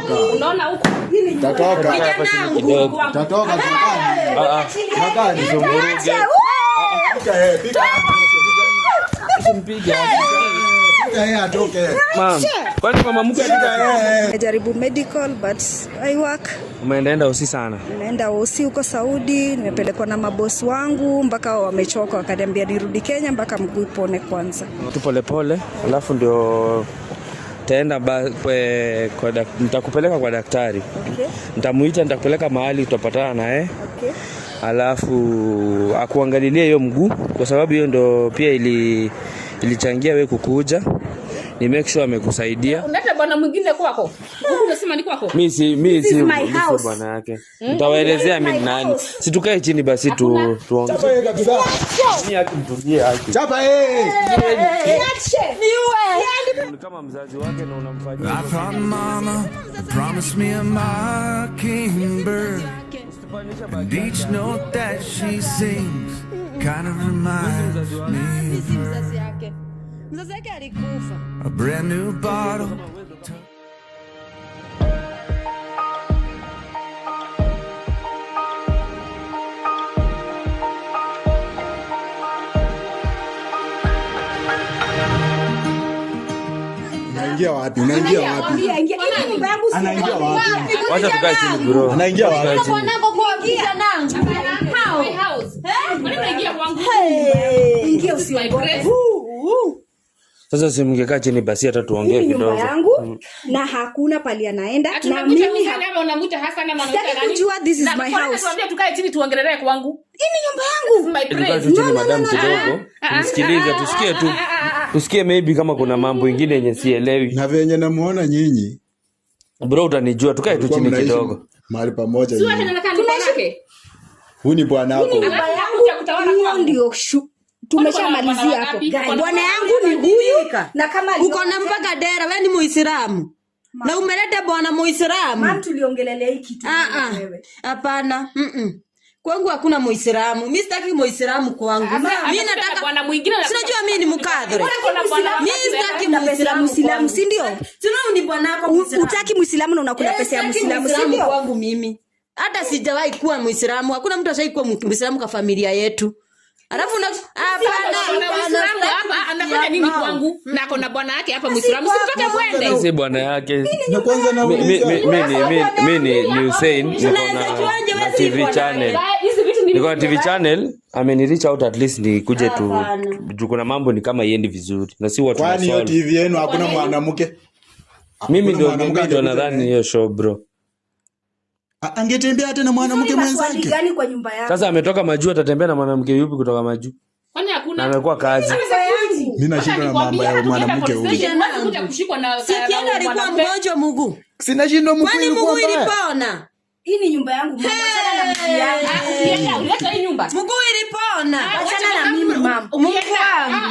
Tatoka. Unaona huko? Tatoka. Tatoka. Nakani zunguruge. Mpiga. Atoke. Mama. Kwani mama mke Najaribu medical but I work. Umeenda usi sana? Naenda usi huko Saudi, nimepelekwa na mabosi wangu mpaka wamechoka wakaniambia nirudi Kenya mpaka mguu pone kwanza. Tu pole pole, alafu ndio taenda nitakupeleka kwa daktari. Okay. Nitamuita, nitakupeleka mahali tutapatana naye. Okay. Alafu akuangalilie hiyo mguu kwa sababu hiyo ndo pia ilichangia wewe kukuja. Ni make sure amekusaidia. Unaleta bwana mwingine kwako. Huko unasema ni kwako. Mimi si bwana yake. Nitawaelezea mimi nani. Situkae chini basi tuongee. Chapa yeye kabisa. Mimi akimtulie haki. Chapa yeye. Ni kama mzazi wake na unamfanyia. I thought mama promised me a mockingbird, and each note that she sings kind of reminds me of her. A brand new bottle. Unaingia wapi? Anaingia wapi? Wacha tukae chini bro. Anaingia wapi? Mwanangu kuingia nangu. My house. Mbona unaingia kwangu? Ingia usiogope. Sasa simngekaa chini basi hata tuongee kidogo. Nyumba yangu na hakuna pali anaenda na mimi unamuita Hassan ama unamuita nani? Kujua this is my house. Tuambie tukae chini tuongelee kwangu. Hii ni nyumba yangu. My place. Madam kidogo. Nisikilize tusikie tu. Tusikie maybe kama kuna mambo mengine yenye sielewi. Na venye namuona nyinyi. Bro utanijua tukae tu chini kidogo. Mahali pamoja. Sio hata nakaa ni bwanake. Huyu ni bwana wako. Nyumba yangu cha kutawala hiyo ndio tumeshamalizia hapo. Bwana yangu ni huyu na kama uko na mpaka dera wewe ni Muislamu. Na umeleta bwana Muislamu. Mama tuliongelelea hiki kitu wewe. Hapana. Kwangu hakuna Muislamu. Mimi sitaki Muislamu kwangu. Mimi nataka bwana mwingine. Sinajua mimi ni mkadhiri. Mimi sitaki Muislamu, si ndio? Sina ni bwanako Muislamu. Utaki Muislamu na unakula pesa ya Muislamu, si ndio? Kwangu mimi. Hata sijawahi kuwa Muislamu. Hakuna mtu ashawahi kuwa Muislamu kwa familia yetu. Alafu Muislamu hapa anafanya nini kwangu? Na kuna bwana yake hapa Muislamu. Sitoke mwende. Si bwana yake. Na kwanza na mimi ni Hussein, niko na TV channel. Niko na TV channel, reach out at least nikuje tu kuna mambo ni kama iendi vizuri. Na si watu. Kwani hiyo TV yenu hakuna mwanamke? Mimi ndio nadhani hiyo show bro. Angetembea hata na mwanamke mwenzake. Gani kwa nyumba yako? Sasa ametoka Majuu atatembea na mwanamke yupi kutoka Majuu? Kwani hakuna? Na amekuwa kazi. Mimi nashindwa na mambo ya mwanamke huyu. Unakuja kushikwa na Sikienda alikuwa mgonjwa mguu. Sinashindwa mguu kwani mguu ilipona? Hii ni nyumba yangu mama. Achana na mguu yangu. Ukienda uleta hii nyumba. Mguu ilipona. Achana na mimi mama.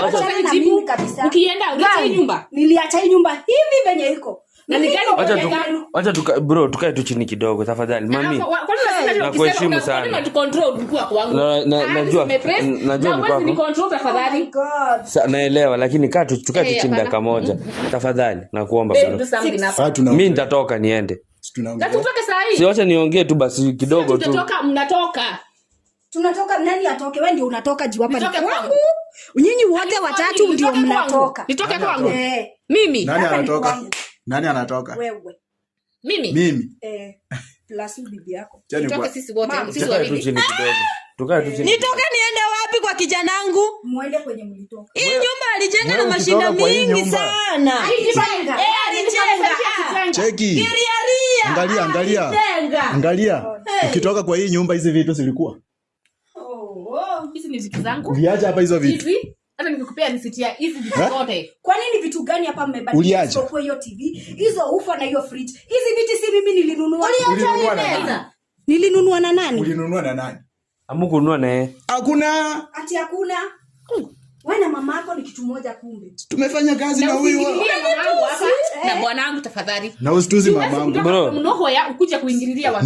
Achana na mimi kabisa. Ukienda uleta hii nyumba. Niliacha hii nyumba hivi venye iko. Acha bro tukae tu chini kidogo tafadhali mami. Na kuheshimu sana. Kwani tu control mkuu wako? Najua ni control tafadhali. Naelewa lakini kaa tukae tu chini dakika moja. Tafadhali nakuomba bro. Mimi nitatoka niende. Tutoke saa hii. Si acha niongee tu basi kidogo tu. Mnatoka. Tunatoka nani atoke? Wewe ndio unatoka juu hapa ni kwangu. Nyinyi wote watatu ndio mnatoka. Nitoke kwangu. Mimi. Nani anatoka? Nani anatoka? Wewe. Mimi. Plus bibi yako. Tutoke sisi wote. Sisi wawili. Tu chini kidogo. Tukae tu chini. Nitoke niende wapi kwa kijanangu? Muende kwenye mlitoka. Hii nyumba alijenga na mashina mingi sana. Alijenga. Cheki. Angalia. Ukitoka kwa hii nyumba hizi vitu zilikuwa. Hizi ni vitu zangu. Uliacha hapa hizo vitu. Hizi hata nikikupea nisitia hizi vitu zote. Kwa nini vitu gani hapa mmebadilisha kwa hiyo TV? Hizo ufa na hiyo fridge. Hizi vitu si mimi nilinunua. Nilinunua na nani? Ulinunua na nani? Amukununua naye. Hakuna. Ati hakuna. Wewe na mama yako ni kitu moja kumbe. Tumefanya kazi na huyu na bwanangu tafadhali. Na usituzi mamangu. Bro, mnoho ya ukuja kuingililia watu.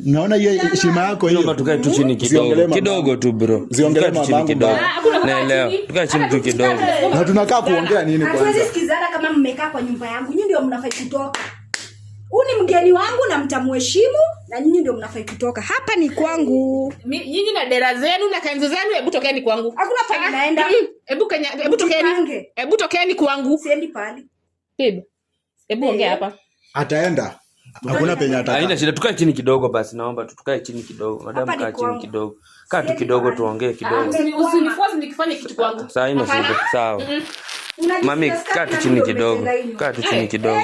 Naona hiyo heshima yako hiyo. Tukae tu chini kidogo. Kidogo tu bro. Tukae tu chini kidogo. Naelewa. Tukae chini tu kidogo. Na tunakaa kuongea nini kwanza? Hatuwezi sikizana kama mmekaa kwa nyumba yangu. Nyinyi ndio mnafai kutoka. Huu ni mgeni wangu na mtamheshimu na nyinyi ndio mnafai kutoka. Hapa ni kwangu. Nyinyi na dera zenu na kanzo zenu, hebu tokeni kwangu. Hakuna pale naenda. Hebu tokeni. Hebu tokeni kwangu. Siendi pale. Babe. Hebu ongea hapa. Ataenda. Hakuna penye ataka. Haina shida, tukae chini kidogo basi, naomba tukae chini kidogo. Madam kaa chini kidogo. Kaa tu kidogo tuongee kidogo. Usiniforce nikifanya kitu kwangu. Sasa haina shida, sawa. Mami kaa tu chini kidogo. Kaa tu chini kidogo.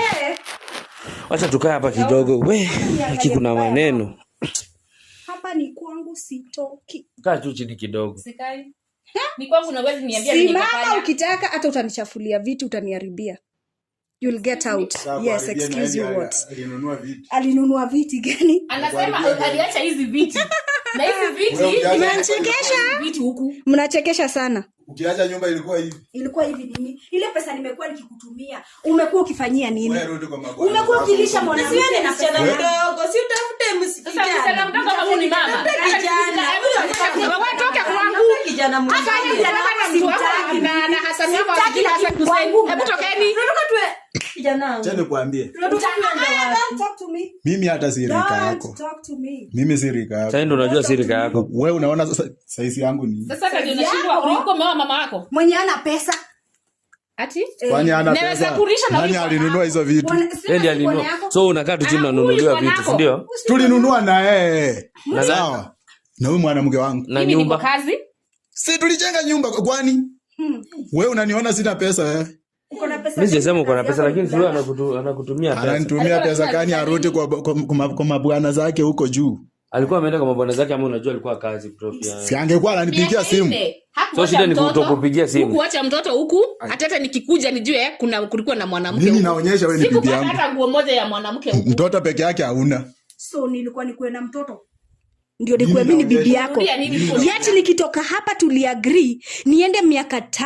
Acha tukae hapa kidogo. We, hiki kuna maneno. Hapa ni kwangu, sitoki. Kaa tu chini kidogo. Sikai. Ni kwangu na wewe niambia nini nitafanya. Simama ukitaka, hata utanichafulia vitu, utaniharibia. You'll get out. Yes, excuse you what? Alinunua viti gani? Anasema aliacha hizi viti. Na hizi viti mnachekesha. Viti huku. Mnachekesha sana. Ukiacha nyumba ilikuwa hivi. Ilikuwa hivi nini? Ile pesa nimekuwa nikikutumia. Umekuwa ukifanyia nini? Umekuwa ukilisha mwanamke na msichana mdogo. Si utafute msichana. Sasa msichana mdogo kama ni mama. Watoke kwangu. Kijana mdogo. Hata kijana simtaki na Hassan yako akija kwangu. Hebu tokeni. Tunataka tuwe kijana. Tena kuambie. Talk to me. Mimi hata si rika yako. Talk to me. Mimi si rika yako. Sasa ndio unajua si rika yako. Wewe unaona size yangu ni. Sasa kaje unashindwa kuliko mama yako. Mwenye ana pesa. Ati? Kwani ana pesa? Nani alinunua hizo vitu? Ndio alinunua. So unakaa tu chini unanunuliwa vitu, si ndio? Tulinunua na yeye. Sawa. Na huyu mwanamke wangu. Na nyumba. Kazi? Si tulijenga nyumba kwani? Wewe unaniona sina pesa wewe? Uko na pesa. Mimi sijasema uko na pesa, lakini sio anakutumia pesa. Ananitumia pesa kani arudi kwa mabwana zake huko juu. Alikuwa ameenda kwa mabwana zake ama unajua alikuwa kazi propia. Si angekuwa ananipigia simu. So shida ni kutokupigia simu. Kuacha mtoto huku, hata nikikuja nijue kulikuwa na mwanamke. Mimi naonyesha wewe ni bibi yangu. Hata nguo moja ya mwanamke huku. Mtoto peke yake hauna. So nilikuwa nikuwe na mtoto. Ndio nikuwe mimi bibi yako. Yati nikitoka hapa tuliagree niende miaka 5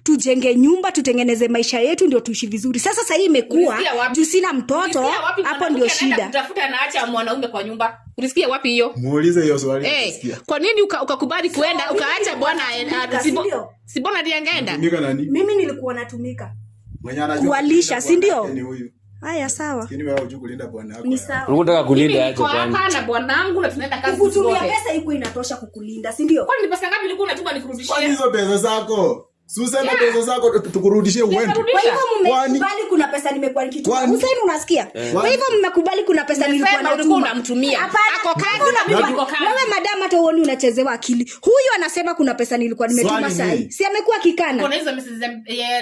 tujenge nyumba tutengeneze maisha yetu ndio tuishi vizuri. Sasa hii imekuwa juu sina mtoto, hapo ndio shida. Utafuta na acha mwanaume kwa nyumba. Ulisikia wapi hiyo? Muulize hiyo swali. Kwa nini ukakubali kuenda ukaacha bwana si bwana ndiye angeenda? Mimi nilikuwa natumika. Mwenye anajua kuwalisha, si ndio? Haya sawa. Lakini wewe hujui kulinda bwana wako. Ni sawa. Unataka kulinda aje kwani? Hapana bwanangu na tunaenda kazi. Kutumia pesa iko inatosha kukulinda, si ndio? Kwani ni pesa ngapi ulikuwa unatuma nikurudishie? Kwani hizo pesa zako? Suseme pesa zako tukurudishie uende. Kwa hivyo mmekubali kuna pesa nimekuwa nikituma. Sasa unasikia? Kwa hivyo mmekubali kuna pesa nilikuwa natuma. Unamtumia. Ako kazi na mimi niko kazi. Wewe madam hata uone unachezewa akili. Huyu anasema kuna pesa nilikuwa nimetuma sasa hivi. Si amekuwa kikana. Kuna hizo message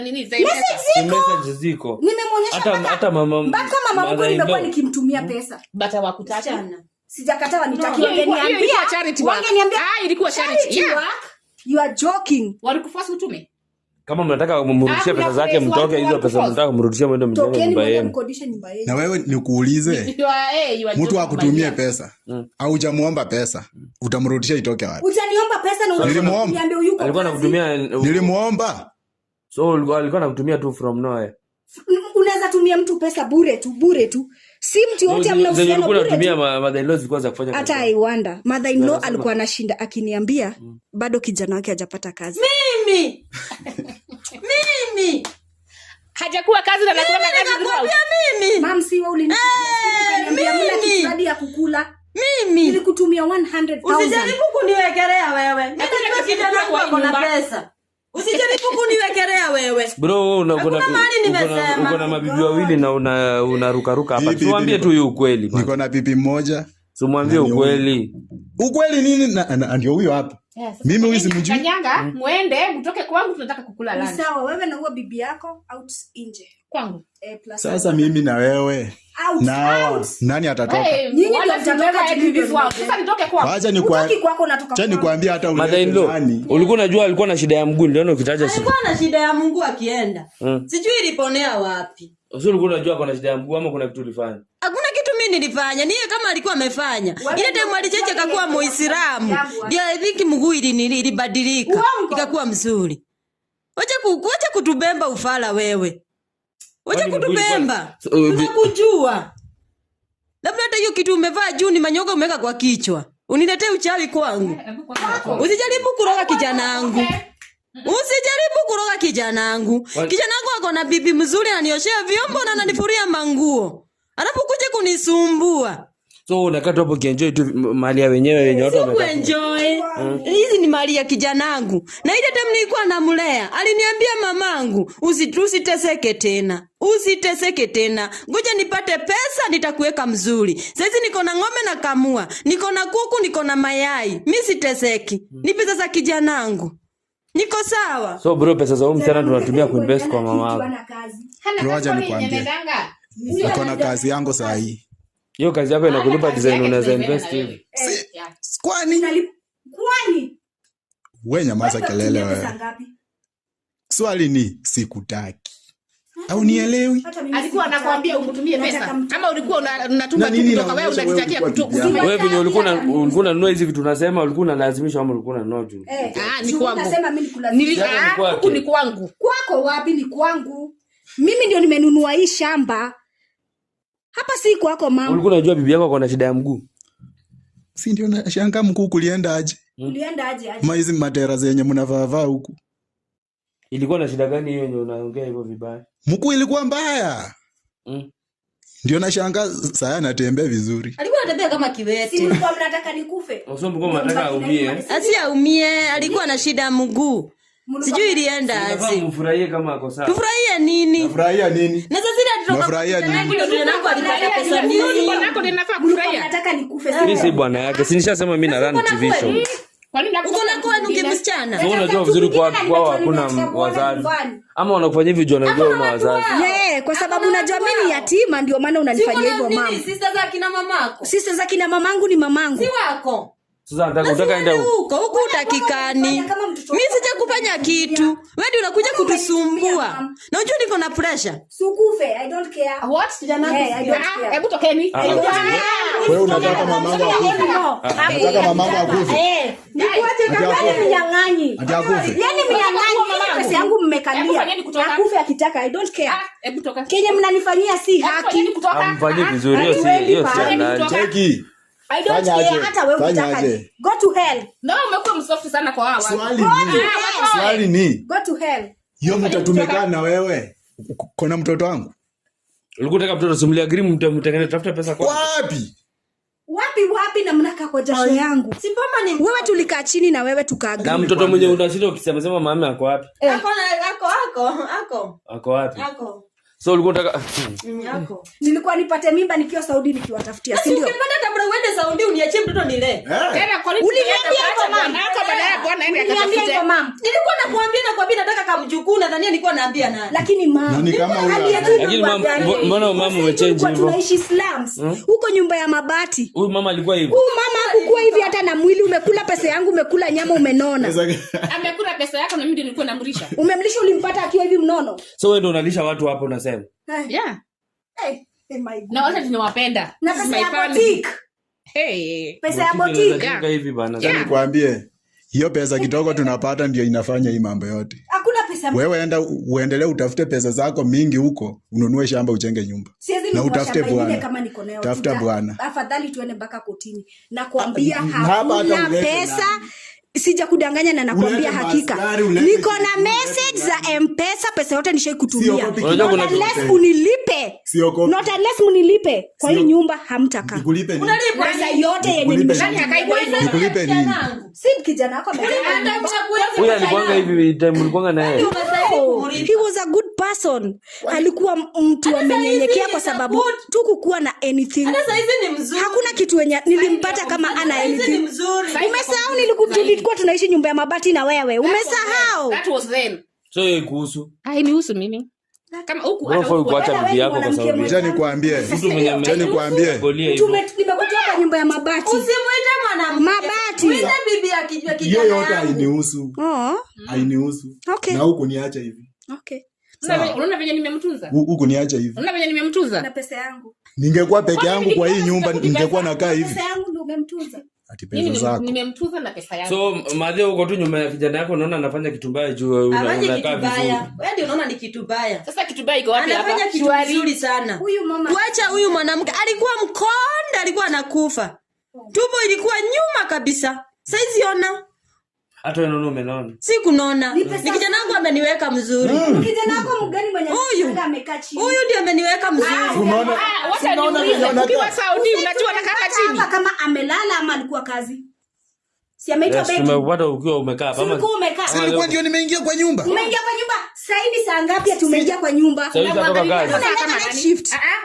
nini za message ziko. Nimemuonyesha hata mama. Mpaka mama wangu nimekuwa nikimtumia pesa. Bata wakutachana. Sijakataa wanitakia. Ilikuwa charity work. Ilikuwa charity. You are joking. Walikuforce utume? Kama mnataka mrudishie pesa zake mtoke, hizo pesa mnataka mrudishie mwende mjenge nyumba yenu. Na wewe nikuulize, mtu akutumie pesa au hujamuomba pesa, utamrudishia itoke wapi? Utaniomba pesa na unaniambia yuko. Alikuwa anakutumia. Nilimuomba. So alikuwa anakutumia tu from nowhere. Unaweza tumia mtu pesa bure tu. Si mtu yote amnahusiana bure. Unatumia mother-in-law zilikuwa za kufanya kazi. Hata I wonder. Mother-in-law alikuwa anashinda akiniambia bado kijana wake hajapata kazi. Mimi. Hajakuwa kazi na anakuwa na kazi nakwambia mimi. Mam si wewe uliniambia mimi kisadi ya kukula. Mimi nilikutumia 100,000. Usijaribu kuniwekelea wewe. Mimi ndio kijana wako na pesa. Usijaribu kuniwekelea wewe. Bro, uko na mabibi wawili na unaruka hapa. Tuambie tu hiyo ukweli. Niko na bibi mmoja. Tumwambie ukweli. Ukweli nini? Ndio huyo hapa. Mimi huyu simjui. Kanyanga, muende mtoke kwangu tunataka kukula lunch. Sawa, wewe na huo bibi yako out nje. Kwangu. Sasa mimi na wewe. Out. Nani atatoka? Nyinyi ndio mtatoka bibi wangu. Sasa nitoke kwangu. Acha kwako natoka. Acha nikwambie hata nani. Ulikuwa unajua alikuwa na shida ya mguu ndio ukitaja shida. Alikuwa na shida ya mguu akienda. Sijui iliponea wapi. Sio ulikuwa unajua kuna shida ya mguu ama kuna kitu ulifanya? Hakuna kitu mimi nilifanya. Niye kama alikuwa amefanya. Ile time alicheche kakuwa Muislamu. Ndio I think mguu ilibadilika. Ikakuwa mzuri. Wacha kutubemba ufala wewe. Wacha kutubemba. Tunakujua. Labda hata hiyo kitu umevaa juu ni manyoga umeweka kwa kichwa. Uniletee uchawi kwangu. Usijaribu kuroga kijana wangu. Usijaribu kuroga kijana wangu. Kijana wangu ako na bibi mzuri ananioshea vyombo na ananifuria manguo. Alafu kuja kunisumbua. So unakata hapo kienjoy tu mali ya wenyewe wenye watu wamekata. Enjoy. Hizi ni mali ya kijanangu. Na ile time nilikuwa namlea, aliniambia mamangu, usiteseke tena. Usiteseke tena. Ngoja nipate pesa nitakuweka mzuri. Sasa niko na ng'ombe na kamua, niko na kuku, niko na mayai. Mimi siteseki. Ni pesa za kijanangu. Niko sawa. So bro, pesa za msichana tunatumia kuinvest kwa mama wako. Tuaje nikwambie. Niko na kazi yangu saa hii. Hiyo kazi yako inakulipa design unaweza invest hivi. Kwani? Wewe nyamaza kelele wewe. Swali ni sikutaki. Au nielewi? Alikuwa anakuambia umtumie pesa. Kama ulikuwa unatuma tu kutoka wewe unajitakia kutoka. Wewe vile ulikuwa unanunua hizi vitu unasema ulikuwa unalazimisha ama ulikuwa unanunua juu. Ni kwangu. Unasema mimi nikulazimisha. Huku ni kwangu. Kwako wapi? Ni kwangu. Mimi ndio nimenunua hii shamba. Hapa si kwako mama. Ulikuwa unajua bibi yako ana shida ya mguu? Si ndio nashangaa mkuu kulienda aje? Ulienda aje? Hizi matera zenye mnavaa huku. Ilikuwa na shida gani hiyo yenye unaongea hivyo vibaya? Mkuu ilikuwa mbaya. Ndio nashangaa saa anatembea vizuri. Alikuwa anatembea kama kiwete. Si mlikuwa mnataka nikufe? Usio mlikuwa mnataka aumie. Asiaumie, alikuwa na shida mguu. Sijui ilienda aje. Mfurahie kama ako sawa. Tufurahie nini? Nafurahia nini? Na sasa ndio nafurahia nini? Ndio nangu alipata pesa mingi. Nako ninafaa kufurahia. Nataka nikufe. Mimi si bwana yake. Si nishasema mimi na run TV show. Kwani uko na kwa nuke msichana? So unajua vizuri kwa hakuna wazazi. Ama wanakufanya hivi juu wanajua una wazazi. Kwa sababu unajua mimi ni yatima ndio maana unanifanyia hivyo mama. Sister za kina mamako. Sister za kina mamangu ni mamangu. Si wako. Sasa nataka enda huko utakikani. Mimi sija kufanya kitu. Wewe ndio unakuja kutusumbua. Na unajua niko na pressure. Sukufe, I don't care. What? I don't care. Hebu tokeni. Wewe unataka mamangu akufe. Unataka mamangu akufe. Nikuache kama mnyang'anyi. Yaani mnyang'anyi pesa yangu mmekalia. Akufe akitaka, I don't care. Hebu toka. Kenye mnanifanyia si haki. Amfanyie vizuri hiyo si halali. Cheki. I don't care hata wewe unataka. Go to hell. No, umekuwa msoft sana kwa hawa. Swali ni. Go to hell. Hiyo mtatumekana na wewe. Kuna mtoto wangu. Ulikuwa unataka mtoto simulia agree mtengeneze tafuta pesa kwa. Wapi na mnaka kwa jasho yangu. Si pamba ni wewe tulikaa chini na wewe tukaagree. Na mtoto mwenye unashinda ukisema mama ako wapi? Ako wapi? So ulikuwa unataka yako. Nilikuwa nipate mimba nikiwa Saudi nikiwatafutia, si ndio? Ukipata kabla uende Saudi uniachie mtoto nilee. Tena kwa nini uliniambia kwa mama? Hata baadaye bwana aende akatafute. Nilikuwa nakwambia nataka kamjukuu nadhania nilikuwa naambia nani. Lakini mama, lakini mbona mama umechange hivyo? Tunaishi slums. Huko nyumba ya mabati. Huyu mama alikuwa hivi. Huyu mama hakukuwa hivi hata na mwili, umekula pesa yangu, umekula nyama, umenona. Amekula pesa yako na mimi ndio nilikuwa namlisha. Umemlisha, ulimpata akiwa hivi mnono. So wewe ndio unalisha watu hapo unasema. Yeah. Na wote tunawapenda. Na pesa ya boutique. Pesa ya boutique. Hivi bana. Nikwambie, hiyo pesa kidogo tunapata ndio inafanya hii mambo yote. Hakuna pesa. Wewe uendelee utafute pesa zako mingi huko, ununue shamba uchenge nyumba. Na utafute bwana kama niko nayo. Tafuta bwana. Afadhali tuende mpaka kotini. Nakwambia hakuna pesa. Sija kudanganya na nakwambia hakika. Niko na message za M-Pesa, pesa yote nishaikutumia. Unless unilipe. Not unless unilipe. Kwa hii nyumba hamtaka. Nikulipe nini? Unalipa pesa yote yenye nimeshakaigwa hivyo. Nikulipe nini? Si kijana wako huyu alikuanga hivi time ulikuanga na yeye. He was a good person. Alikuwa mtu amenyenyekea kwa sababu tukukuwa na anything. Hakuna kitu yenye nilimpata kama ana anything. Umesahau nilikuwa tunaishi nyumba ya mabati na wewe. Umesahau? That was then. So yeye kuhusu. Hainihusu mimi. Kama huku hata huku kuacha bibi yako kwa sababu. Acha nikwambie. Nimekutoa nyumba ya mabati. Usimuite mwanamke. Mabati. Muite bibi akijua kijana. Hiyo yote hainihusu. Hainihusu. Okay. Na huko niacha hivi. Okay. Unaona venye nimemtunza? Huko niacha hivi. Unaona venye nimemtunza? Na pesa yangu. Ningekuwa peke yangu kwa hii nyumba ningekuwa nakaa hivi. Pesa yangu ndio umemtunza. Ati pesa zako. Nimemtunza na pesa yangu. So madhe huko tu nyuma ya kijana yako unaona anafanya kitu baya juu unakaa vizuri. Wewe ndio unaona ni kitu baya. Sasa kitu baya iko wapi hapa? Anafanya kitu vizuri sana. Huyu mama. Kuacha huyu mwanamke alikuwa mkonda, alikuwa anakufa. Tumbo ilikuwa nyuma kabisa. Saizi ona. Hata wewe unaona umeona. Si kunona. Ni kijana wangu ameniweka mzuri. Kijana wako mgani mwenye amekaa chini? Huyu ndiye ameniweka mzuri. Unaona? Ukiwa Saudi unajua anakaa chini. Kama amelala ama alikuwa kazi. Si ameitwa beki. Tumepata ukiwa umekaa hapa. Si nilikuwa ndio nimeingia kwa nyumba. Umeingia kwa nyumba. Sasa hivi saa ngapi tumeingia kwa nyumba? Unaangalia masaa kama nani?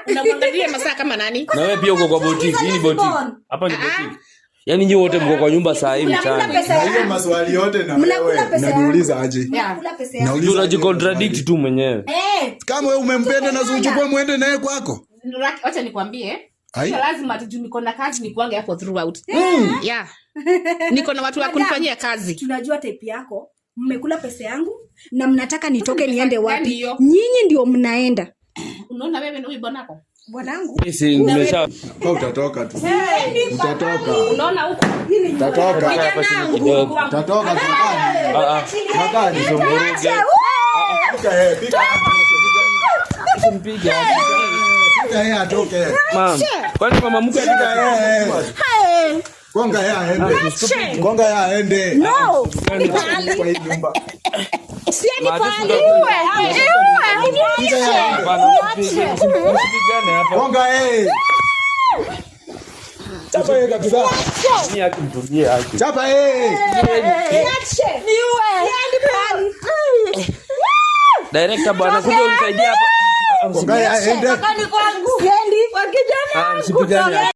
Unamwangalia masaa kama nani? Na wewe pia uko kwa boutique. Hii ni boutique. Hapa ni boutique. Yaani nyinyi wote mko kwa nyumba saa hii mchana. Hiyo maswali yote na wewe unaniuliza aje? Mnakula pesa yako. Na unajicontradict tu mwenyewe. Kama wewe umempenda na usichukue muende naye kwako. Acha nikwambie. Sio lazima tujue niko na kazi ni kuange hapo throughout. Yeah. Niko na watu wa kunifanyia kazi. Tunajua type yako. Mmekula pesa yangu na mnataka nitoke niende wapi? Nyinyi ndio mnaenda. Unaona wewe na huyu bwanako? Bwanangu. Sisi nimesha kwa utatoka tu. Utatoka. Unaona huko? Utatoka. Utatoka kwa gani zunguruge. Pika mpige. Pika yeye atoke. Mama. Kwani mama mke pika yeye? Konga yeye aende. Konga yeye aende. No. Kwa hii nyumba. Sieni pale. Konga yeye. Chapa yeye kabisa. Ni akimtumie haki. Chapa yeye. Niue. Director bwana kuja unisaidie hapa. Konga yeye aende. Siendi. Wakijana. Msipigane.